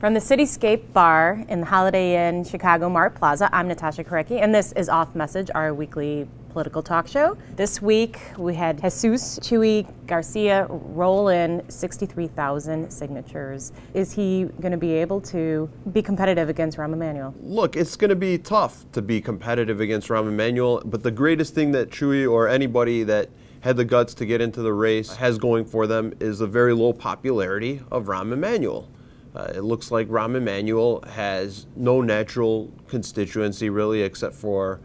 From the Cityscape Bar in the Holiday Inn Chicago Mart Plaza, I'm Natasha Korecki, and this is Off Message, our weekly political talk show. This week we had Jesus Chuy Garcia roll in 63,000 signatures. Is he going to be able to be competitive against Rahm Emanuel? Look, it's going to be tough to be competitive against Rahm Emanuel, but the greatest thing that Chuy or anybody that had the guts to get into the race has going for them is the very low popularity of Rahm Emanuel. It looks like Rahm Emanuel has no natural constituency really, except for,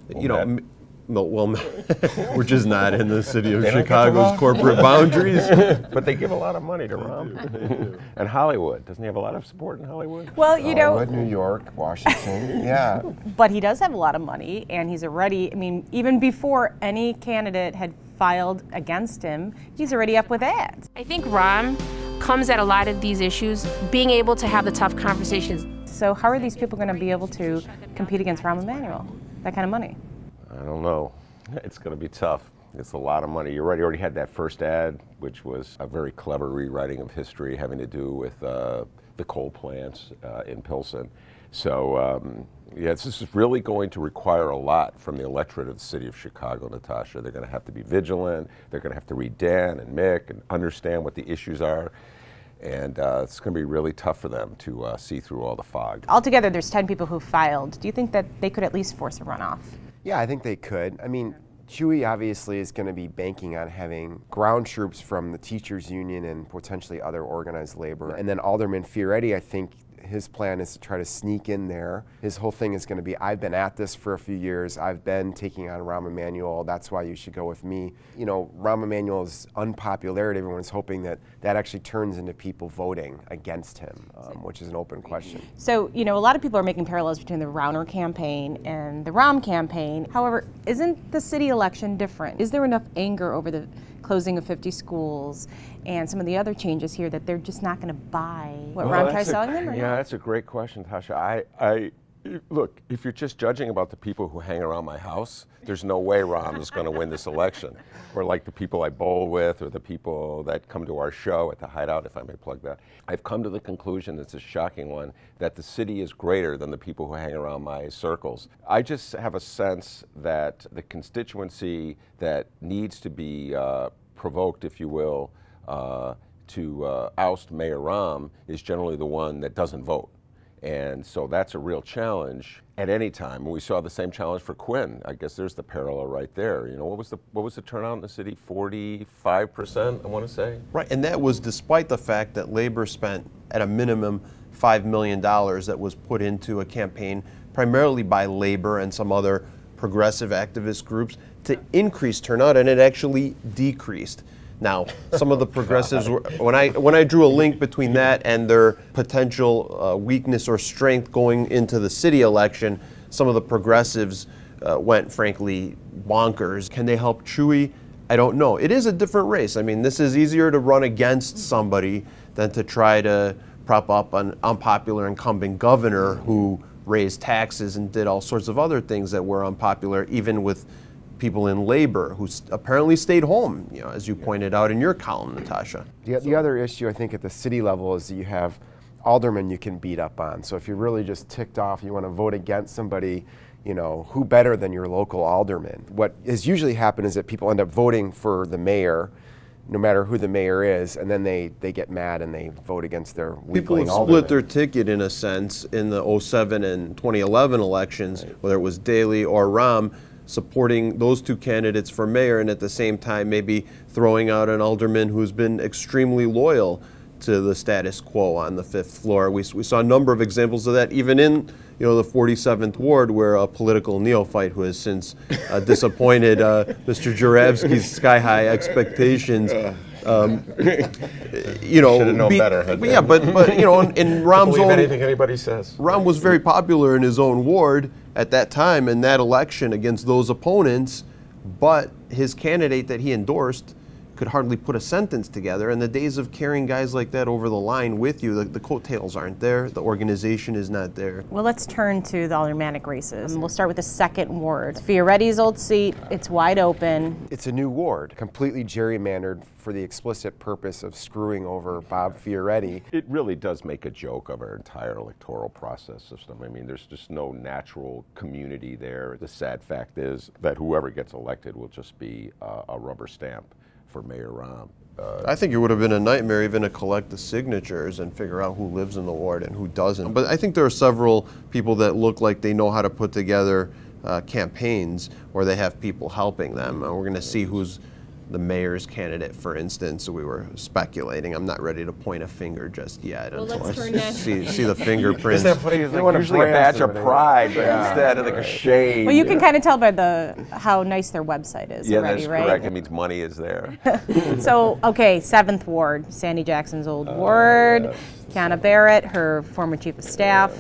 we're just not in the city of Chicago's corporate boundaries. But they give a lot of money to Rahm. And Hollywood. Doesn't he have a lot of support in Hollywood? Well, you know. Hollywood, New York, Washington, yeah. But he does have a lot of money, and he's already, even before any candidate had filed against him, he's already up with ads. I think Rahm comes at a lot of these issues being able to have the tough conversations. So how are these people going to be able to compete against Rahm Emanuel? That kind of money? I don't know. It's going to be tough. It's a lot of money. You already had that first ad, which was a very clever rewriting of history having to do with the coal plants in Pilsen. So, this is really going to require a lot from the electorate of the city of Chicago, Natasha. They're going to have to be vigilant. They're going to have to read Dan and Mick and understand what the issues are. And it's going to be really tough for them to see through all the fog. Altogether, there's 10 people who filed. Do you think that they could at least force a runoff? Yeah, I think they could. Chuy obviously is going to be banking on having ground troops from the teachers union and potentially other organized labor. And then Alderman Fioretti, I think his plan is to try to sneak in there. His whole thing is going to be, I've been at this for a few years. I've been taking on Rahm Emanuel. That's why you should go with me. Rahm Emanuel's unpopularity, everyone's hoping that that actually turns into people voting against him, which is an open question. So, a lot of people are making parallels between the Rauner campaign and the Rahm campaign. However, isn't the city election different? Is there enough anger over the closing of 50 schools and some of the other changes here that they're just not going to buy what Rahm tries selling them? Yeah, that's a great question, Tasha. Look, if you're just judging about the people who hang around my house, there's no way Rahm is going to win this election. Or like the people I bowl with, or the people that come to our show at the Hideout, if I may plug that. I've come to the conclusion, it's a shocking one, that the city is greater than the people who hang around my circles. I just have a sense that the constituency that needs to be provoked, if you will, to oust Mayor Rahm is generally the one that doesn't vote. And so that's a real challenge at any time. And we saw the same challenge for Quinn. I guess there's the parallel right there. What was the turnout in the city? 45%, I want to say. Right, and that was despite the fact that Labor spent at a minimum $5 million that was put into a campaign primarily by Labor and some other progressive activist groups to increase turnout, and it actually decreased. Now, some of the progressives, when I drew a link between that and their potential weakness or strength going into the city election, some of the progressives went, frankly, bonkers. Can they help Chuy? I don't know. It is a different race. This is easier to run against somebody than to try to prop up an unpopular incumbent governor who raised taxes and did all sorts of other things that were unpopular, even with people in labor who apparently stayed home, as you pointed out in your column, Natasha. The other issue, I think, at the city level is that you have aldermen you can beat up on. So if you're really just ticked off, you want to vote against somebody, who better than your local alderman? What has usually happened is that people end up voting for the mayor, no matter who the mayor is, and then they get mad and they vote against their weakling alderman. People split their ticket, in a sense, in the 2007 and 2011 elections, right, whether it was Daley or Rahm, supporting those two candidates for mayor, and at the same time maybe throwing out an alderman who's been extremely loyal to the status quo on the fifth floor. We saw a number of examples of that, even in the 47th Ward, where a political neophyte who has since disappointed Mr. Joravsky's sky-high expectations. Should have known better. Yeah, but in Rahm's own, anything anybody says. Rahm was very popular in his own ward at that time in that election against those opponents, but his candidate that he endorsed could hardly put a sentence together. And the days of carrying guys like that over the line with you, the coattails aren't there, the organization is not there. Well, let's turn to the aldermanic races. We'll start with the 2nd ward. Fioretti's old seat, it's wide open. It's a new ward, completely gerrymandered for the explicit purpose of screwing over Bob Fioretti. It really does make a joke of our entire electoral process system. I mean, there's just no natural community there. The sad fact is that whoever gets elected will just be a rubber stamp for Mayor Rahm. I think it would have been a nightmare even to collect the signatures and figure out who lives in the ward and who doesn't. But I think there are several people that look like they know how to put together campaigns, or they have people helping them. We're going to see who's the mayor's candidate, for instance. We were speculating. I'm not ready to point a finger just yet until I see the fingerprints. Isn't that funny? It's like usually a badge of pride, but instead like a shame. Well, you can kind of tell by how nice their website is already, that's right? correct. It means money is there. So, okay, 7th ward, Sandy Jackson's old ward. Yes. Kiana Barrett, her former chief of staff,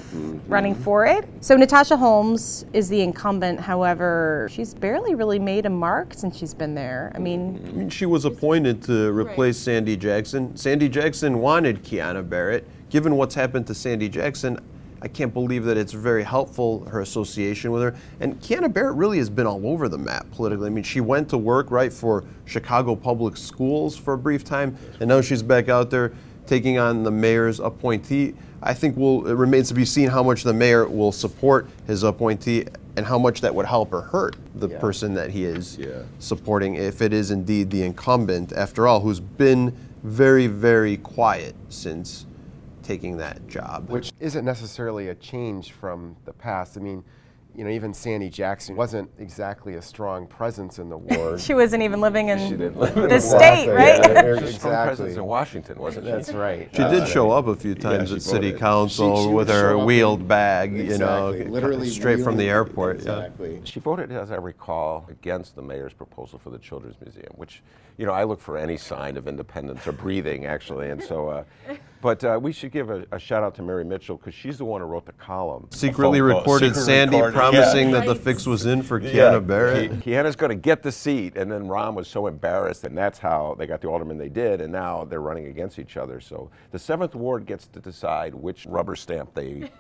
running for it. So Natasha Holmes is the incumbent. However, she's barely really made a mark since she's been there. I mean, she was appointed to replace Sandy Jackson. Sandy Jackson wanted Kiana Barrett. Given what's happened to Sandy Jackson, I can't believe that it's very helpful, her association with her. And Kiana Barrett really has been all over the map politically. I mean, she went to work, right, for Chicago Public Schools for a brief time, and now she's back out there taking on the mayor's appointee. I think it remains to be seen how much the mayor will support his appointee and how much that would help or hurt the person that he is supporting, if it is indeed the incumbent, after all, who's been very, very quiet since taking that job. Which isn't necessarily a change from the past. I mean, you know, even Sandy Jackson wasn't exactly a strong presence in the ward. she wasn't even living in the the state, right? She was from presence in Washington, wasn't she? That's right. She did show up a few times at city council She with would her show up wheeled bag, Exactly. you know, Literally straight from the wheeled- airport. Exactly. She voted, as I recall, against the mayor's proposal for the Children's Museum, which, you know, I look for any sign of independence or breathing, actually. And so, but we should give a shout out to Mary Mitchell, because she's the one who wrote the column. Secretly recorded Sandy promising that the fix was in for Kiana Barrett. Kiana's going to get the seat, and then Rahm was so embarrassed, and that's how they got the alderman they did, and now they're running against each other. So the 7th ward gets to decide which rubber stamp they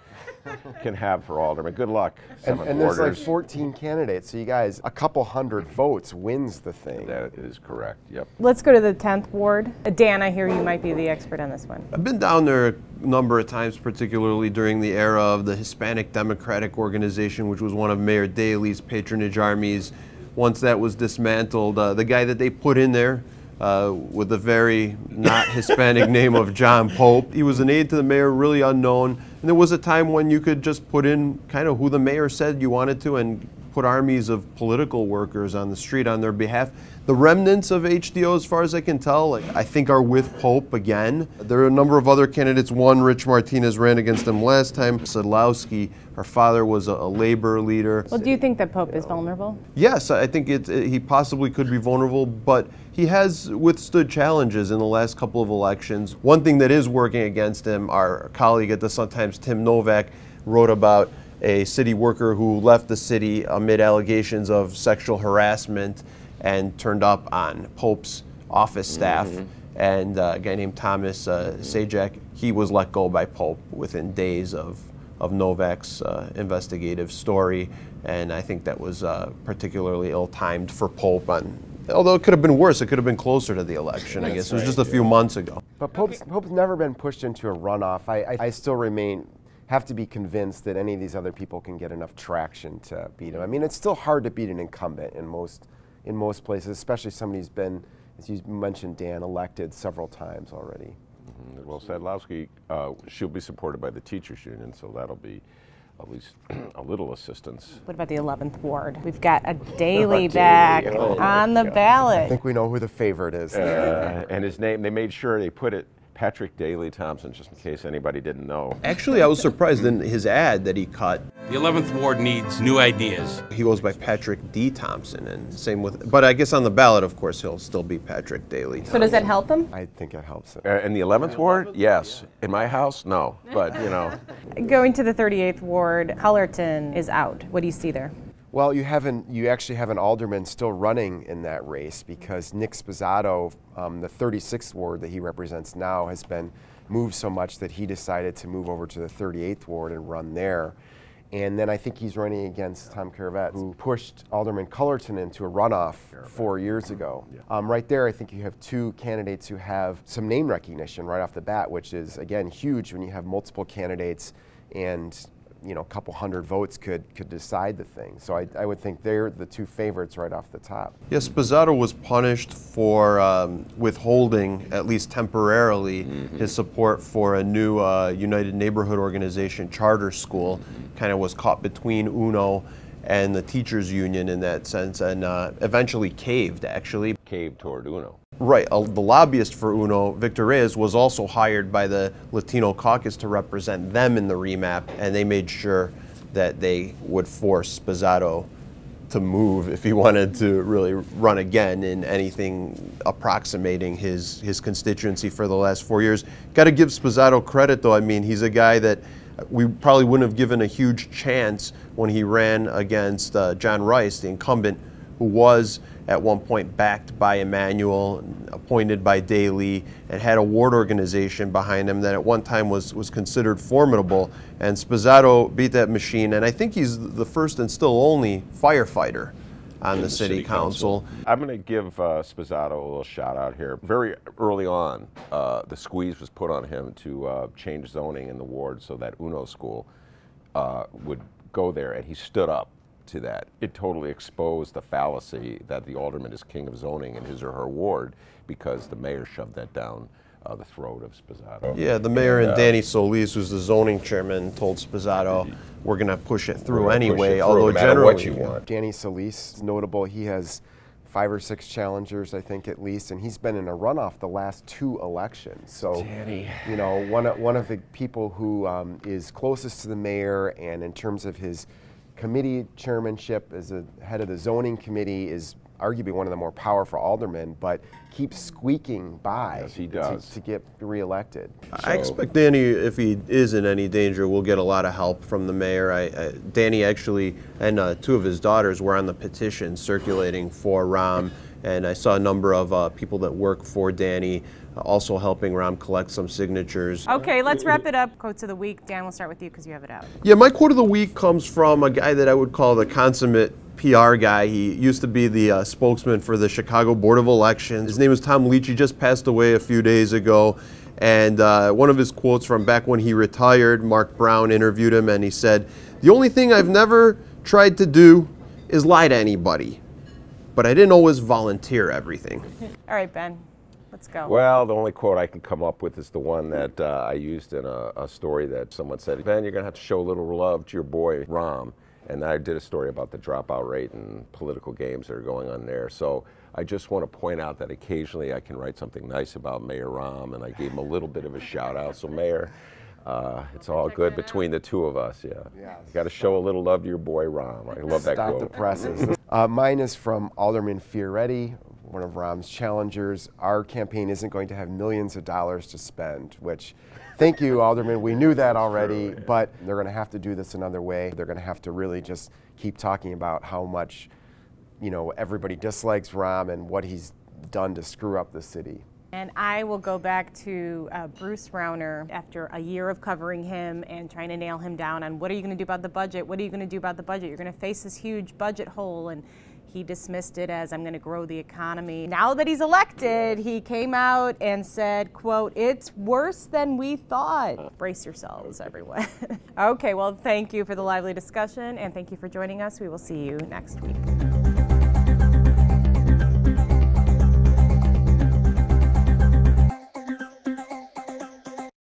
can have for alderman. Good luck, 7th And there's like warders. 14 candidates, so you guys, a couple hundred votes wins the thing. That is correct, yep. Let's go to the 10th ward. Dan, I hear you might be the expert on this one. I've been down there a number of times, particularly during the era of the Hispanic Democratic Organization, which was one of Mayor Daley's patronage armies. Once that was dismantled, the guy that they put in there with the very not Hispanic name of John Pope, he was an aide to the mayor, really unknown. And there was a time when you could just put in kind of who the mayor said you wanted to and put armies of political workers on the street on their behalf. The remnants of HDO, as far as I can tell, I think are with Pope again. There are a number of other candidates. One, Rich Martinez, ran against him last time. Sadlowski, her father was a labor leader. Well, do you think that Pope is vulnerable? Yes, I think he possibly could be vulnerable, but he has withstood challenges in the last couple of elections. One thing that is working against him, our colleague at the Sun-Times, Tim Novak, wrote about a city worker who left the city amid allegations of sexual harassment and turned up on Pope's office staff. And a guy named Thomas Sajak, he was let go by Pope within days of Novak's investigative story. And I think that was particularly ill-timed for Pope. Although it could have been worse, it could have been closer to the election, I guess. It was just a few months ago. But Pope's never been pushed into a runoff. I still have to be convinced that any of these other people can get enough traction to beat him. I mean, it's still hard to beat an incumbent in most places, especially somebody who's been, as you mentioned, Dan, elected several times already. Well, Sadlowski, she'll be supported by the teachers union, so that'll be at least a little assistance. What about the 11th ward? We've got a Daley back on the ballot. I think we know who the favorite is. And his name, they made sure they put it Patrick Daley Thompson, just in case anybody didn't know. Actually, I was surprised in his ad that he cut. The 11th Ward needs new ideas. He goes by Patrick D. Thompson, and same with, but I guess on the ballot, of course, he'll still be Patrick Daley Thompson. So does that help him? I think it helps. In the 11th ward, yes. In my house, no. But, you know. Going to the 38th ward, Cullerton is out. What do you see there? Well, you actually have an alderman still running in that race because Nick Sposato, the 36th ward that he represents now, has been moved so much that he decided to move over to the 38th ward and run there. And then I think he's running against Tom Caravet, who pushed Alderman Cullerton into a runoff 4 years ago. Right there, I think you have two candidates who have some name recognition right off the bat, which is, again, huge when you have multiple candidates and a couple hundred votes could decide the thing. So I would think they're the two favorites right off the top. Yes, Sposato was punished for withholding, at least temporarily, his support for a new United Neighborhood Organization charter school. Kind of was caught between UNO and the teachers union in that sense, and eventually caved, actually. Caved toward UNO. Right. The lobbyist for UNO, Victor Reyes, was also hired by the Latino caucus to represent them in the remap, and they made sure that they would force Sposato to move if he wanted to really run again in anything approximating his constituency for the last 4 years. Got to give Sposato credit, though. I mean, he's a guy that we probably wouldn't have given a huge chance when he ran against John Rice, the incumbent, who was at one point backed by Emanuel, appointed by Daley, and had a ward organization behind him that at one time was considered formidable. And Sposato beat that machine, and I think he's the first and still only firefighter on the city council. I'm going to give Sposato a little shout out here. Very early on, the squeeze was put on him to change zoning in the ward so that UNO school would go there, and he stood up to that. It totally exposed the fallacy that the alderman is king of zoning in his or her ward because the mayor shoved that down the throat of Sposato. Yeah, the mayor and Danny Solis, who's the zoning chairman, told Sposato, we're going to push it through anyway, although generally what you want. Danny Solis is notable. He has 5 or 6 challengers, I think, at least, and he's been in a runoff the last 2 elections. So, Danny. One of the people who is closest to the mayor, and in terms of his committee chairmanship as the head of the zoning committee, is arguably one of the more powerful aldermen, but keeps squeaking by. Yes, he does. To get reelected. I expect Danny, if he is in any danger, will get a lot of help from the mayor. Danny actually, and 2 of his daughters were on the petition circulating for Rahm, and I saw a number of people that work for Danny also helping Rahm collect some signatures. Okay, let's wrap it up. Quotes of the week. Dan, we'll start with you because you have it out. Yeah, my quote of the week comes from a guy that I would call the consummate PR guy. He used to be the spokesman for the Chicago Board of Elections. His name is Tom Leach. He just passed away a few days ago. And one of his quotes from back when he retired, Mark Brown interviewed him, and he said, "The only thing I've never tried to do is lie to anybody, but I didn't always volunteer everything." All right, Ben. Let's go. Well, the only quote I can come up with is the one that I used in a story that someone said, "Ben, you're going to have to show a little love to your boy Rahm." And I did a story about the dropout rate and political games that are going on there. So I just want to point out that occasionally I can write something nice about Mayor Rahm, and I gave him a little bit of a shout out. So Mayor, it's all good between the two of us. Yeah. You got to show a little love to your boy Rahm. I love that quote. Stop the presses. Mine is from Alderman Fioretti, one of Rahm's challengers. Our campaign isn't going to have millions of dollars to spend, which, thank you, Alderman. We knew that already, but they're going to have to do this another way. They're going to have to really just keep talking about how much, everybody dislikes Rahm and what he's done to screw up the city. And I will go back to Bruce Rauner after a year of covering him and trying to nail him down on what are you going to do about the budget? What are you going to do about the budget? You're going to face this huge budget hole. And he dismissed it as, I'm going to grow the economy. Now that he's elected, he came out and said, quote, "It's worse than we thought." Brace yourselves, everyone. Okay, well, thank you for the lively discussion, and thank you for joining us. We will see you next week.